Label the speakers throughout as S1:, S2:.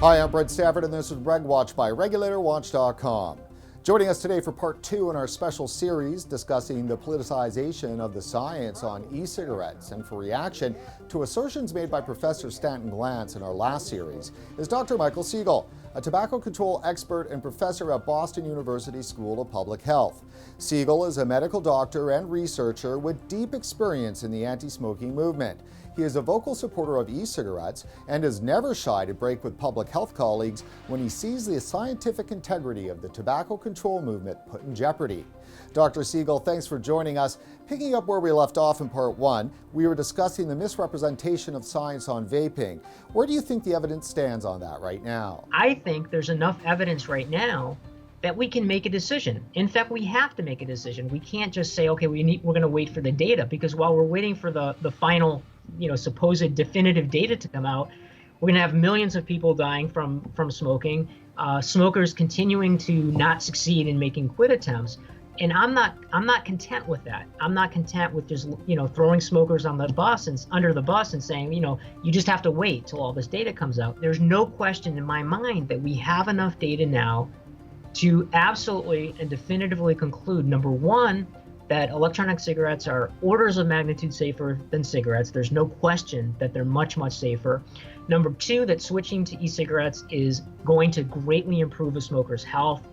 S1: Hi, I'm Brent Stafford, and this is RegWatch by RegulatorWatch.com. Joining us today for part 2 in our special series discussing the politicization of the science on e-cigarettes and for reaction to assertions made by Professor Stanton Glantz in our last series is Dr. Michael Siegel, a tobacco control expert and professor at Boston University School of Public Health. Siegel is a medical doctor and researcher with deep experience in the anti-smoking movement. He is a vocal supporter of e-cigarettes and is never shy to break with public health colleagues when he sees the scientific integrity of the tobacco control movement put in jeopardy. Dr. Siegel, thanks for joining us. Picking up where we left off in part 1, we were discussing the misrepresentation of science on vaping. Where do you think the evidence stands on that right now?
S2: I think there's enough evidence right now that we can make a decision. In fact, we have to make a decision. We can't just say, okay, we're going to wait for the data, because while we're waiting for the final, supposed definitive data to come out, we're going to have millions of people dying from smoking, smokers continuing to not succeed in making quit attempts. And I'm not content with that. I'm not content with just throwing smokers on the bus and under the bus and saying, you just have to wait till all this data comes out. There's no question in my mind that we have enough data now to absolutely and definitively conclude, number one, that electronic cigarettes are orders of magnitude safer than cigarettes. There's no question that they're much, much safer. Number two, that switching to e-cigarettes is going to greatly improve a smoker's health.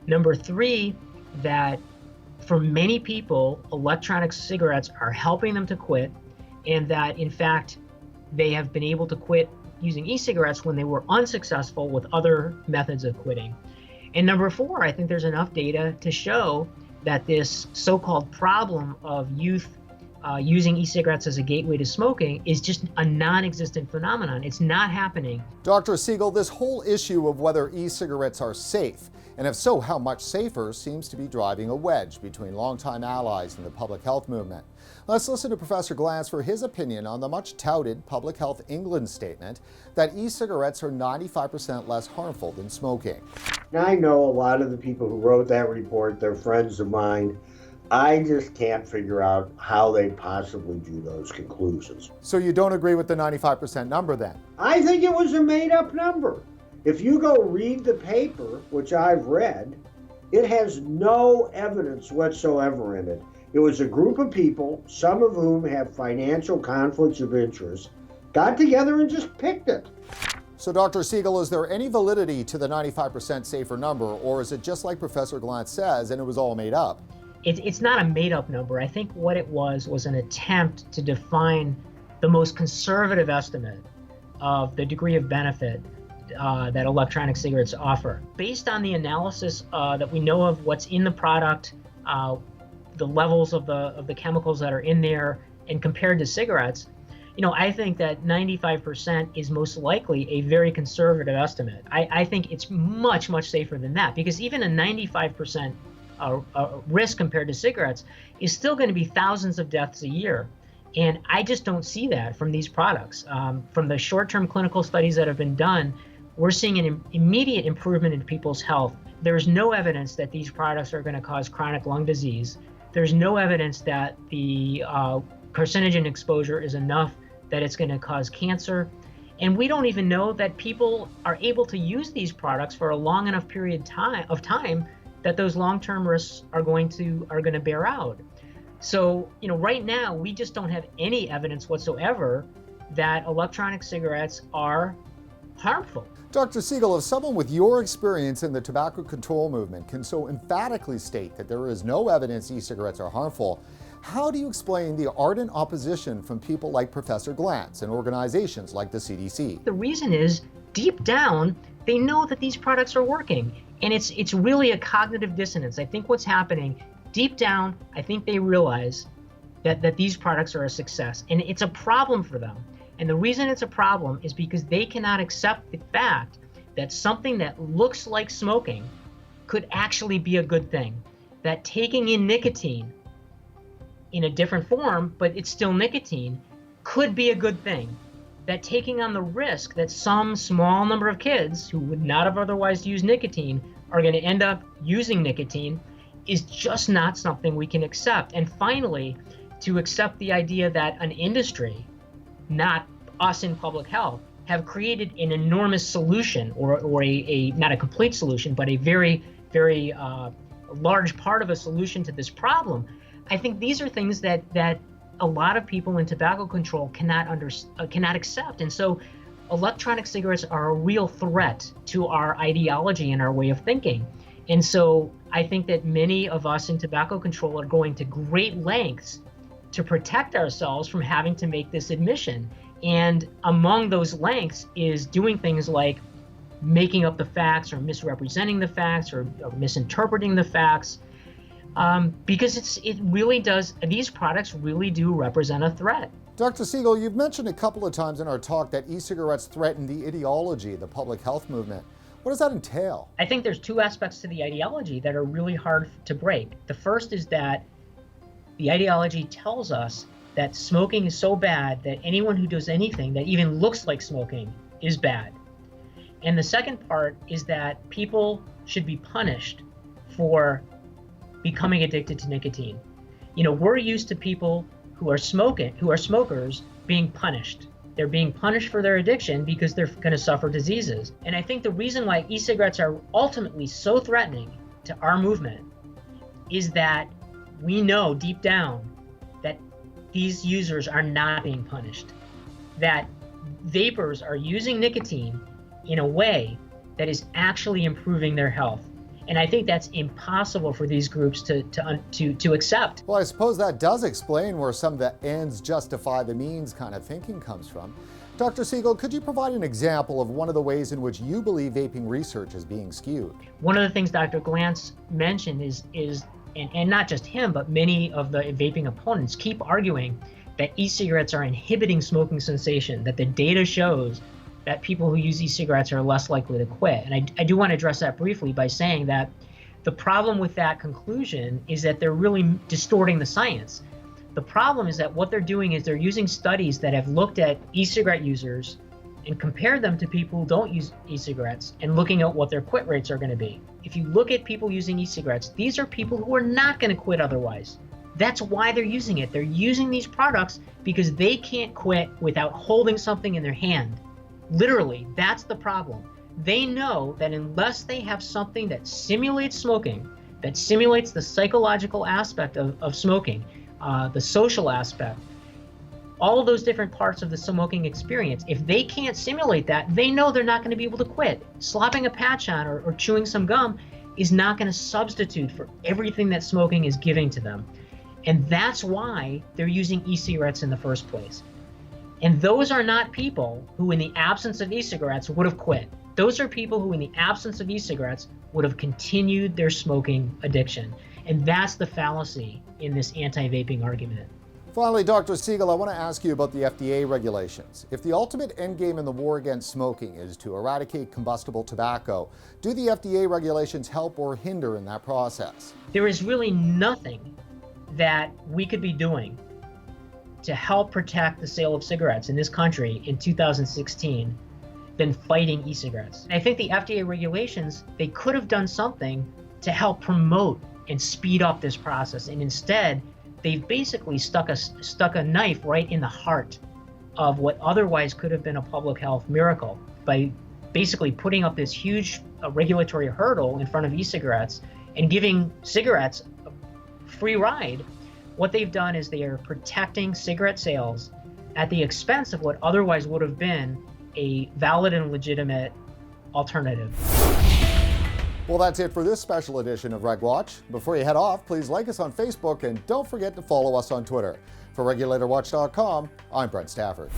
S2: Number three, that for many people, electronic cigarettes are helping them to quit, and that in fact, they have been able to quit using e-cigarettes when they were unsuccessful with other methods of quitting. And number four, I think there's enough data to show that this so-called problem of youth using e-cigarettes as a gateway to smoking is just a non-existent phenomenon. It's not happening.
S1: Dr. Siegel, this whole issue of whether e-cigarettes are safe, and if so, how much safer, seems to be driving a wedge between longtime allies in the public health movement. Let's listen to Professor Glantz for his opinion on the much-touted Public Health England statement that e-cigarettes are 95% less harmful than smoking.
S3: I know a lot of the people who wrote that report, they're friends of mine. I just can't figure out how they possibly drew those conclusions.
S1: So you don't agree with the 95% number then?
S3: I think it was a made-up number. If you go read the paper, which I've read, it has no evidence whatsoever in it. It was a group of people, some of whom have financial conflicts of interest, got together and just picked it.
S1: So Dr. Siegel, is there any validity to the 95% safer number, or is it just like Professor Glantz says and it was all made up?
S2: It's not a made-up number. I think what it was an attempt to define the most conservative estimate of the degree of benefit that electronic cigarettes offer. Based on the analysis that we know of what's in the product, the levels of the chemicals that are in there, and compared to cigarettes, I think that 95% is most likely a very conservative estimate. I think it's much, much safer than that, because even a 95% risk compared to cigarettes is still going to be thousands of deaths a year. And I just don't see that from these products. From the short-term clinical studies that have been done, we're seeing an immediate improvement in people's health. There's no evidence that these products are going to cause chronic lung disease. There's no evidence that the carcinogen exposure is enough that it's going to cause cancer. And we don't even know that people are able to use these products for a long enough period of time that those long-term risks are going to bear out. So, right now, we just don't have any evidence whatsoever that electronic cigarettes are harmful.
S1: Dr. Siegel, if someone with your experience in the tobacco control movement can so emphatically state that there is no evidence e-cigarettes are harmful, how do you explain the ardent opposition from people like Professor Glantz and organizations like the CDC?
S2: The reason is, deep down, they know that these products are working. And it's really a cognitive dissonance. I think what's happening, deep down, I think they realize that these products are a success. And it's a problem for them. And the reason it's a problem is because they cannot accept the fact that something that looks like smoking could actually be a good thing. That taking in nicotine in a different form, but it's still nicotine, could be a good thing. That taking on the risk that some small number of kids who would not have otherwise used nicotine are going to end up using nicotine is just not something we can accept. And finally, to accept the idea that an industry, not us in public health, have created an enormous solution, or a not a complete solution, but a very, very large part of a solution to this problem. I think these are things that a lot of people in tobacco control cannot accept. And so electronic cigarettes are a real threat to our ideology and our way of thinking. And so I think that many of us in tobacco control are going to great lengths to protect ourselves from having to make this admission. And among those lengths is doing things like making up the facts or misrepresenting the facts or misinterpreting the facts, because it really does, these products really do represent a threat.
S1: Dr. Siegel, you've mentioned a couple of times in our talk that e-cigarettes threaten the ideology, the public health movement. What does that entail?
S2: I think there's two aspects to the ideology that are really hard to break. The first is that the ideology tells us that smoking is so bad that anyone who does anything that even looks like smoking is bad. And the second part is that people should be punished for becoming addicted to nicotine. You know, we're used to people who are smokers being punished. They're being punished for their addiction because they're going to suffer diseases. And I think the reason why e-cigarettes are ultimately so threatening to our movement is that we know deep down that these users are not being punished, that vapors are using nicotine in a way that is actually improving their health. And I think that's impossible for these groups to accept.
S1: Well, I suppose that does explain where some of the ends justify the means kind of thinking comes from. Dr. Siegel, could you provide an example of one of the ways in which you believe vaping research is being skewed?
S2: One of the things Dr. Glantz mentioned is and not just him, but many of the vaping opponents keep arguing that e-cigarettes are inhibiting smoking cessation, that the data shows that people who use e-cigarettes are less likely to quit. And I do want to address that briefly by saying that the problem with that conclusion is that they're really distorting the science. The problem is that what they're doing is they're using studies that have looked at e-cigarette users and compared them to people who don't use e-cigarettes and looking at what their quit rates are going to be. If you look at people using e-cigarettes, these are people who are not going to quit otherwise. That's why they're using it. They're using these products because they can't quit without holding something in their hand. Literally, that's the problem. They know that unless they have something that simulates smoking, that simulates the psychological aspect of smoking, the social aspect, all of those different parts of the smoking experience, if they can't simulate that, they know they're not going to be able to quit. Slopping a patch on or chewing some gum is not going to substitute for everything that smoking is giving to them. And that's why they're using e-cigarettes in the first place. And those are not people who, in the absence of e-cigarettes, would have quit. Those are people who, in the absence of e-cigarettes, would have continued their smoking addiction. And that's the fallacy in this anti-vaping argument.
S1: Finally, Dr. Siegel, I want to ask you about the FDA regulations. If the ultimate endgame in the war against smoking is to eradicate combustible tobacco, do the FDA regulations help or hinder in that process?
S2: There is really nothing that we could be doing to help protect the sale of cigarettes in this country in 2016 than fighting e-cigarettes. I think the FDA regulations, they could have done something to help promote and speed up this process, and instead they've basically stuck a knife right in the heart of what otherwise could have been a public health miracle by basically putting up this huge regulatory hurdle in front of e-cigarettes and giving cigarettes a free ride. What they've done is they are protecting cigarette sales at the expense of what otherwise would have been a valid and legitimate alternative.
S1: Well, that's it for this special edition of RegWatch. Before you head off, please like us on Facebook and don't forget to follow us on Twitter. For RegulatorWatch.com, I'm Brent Stafford.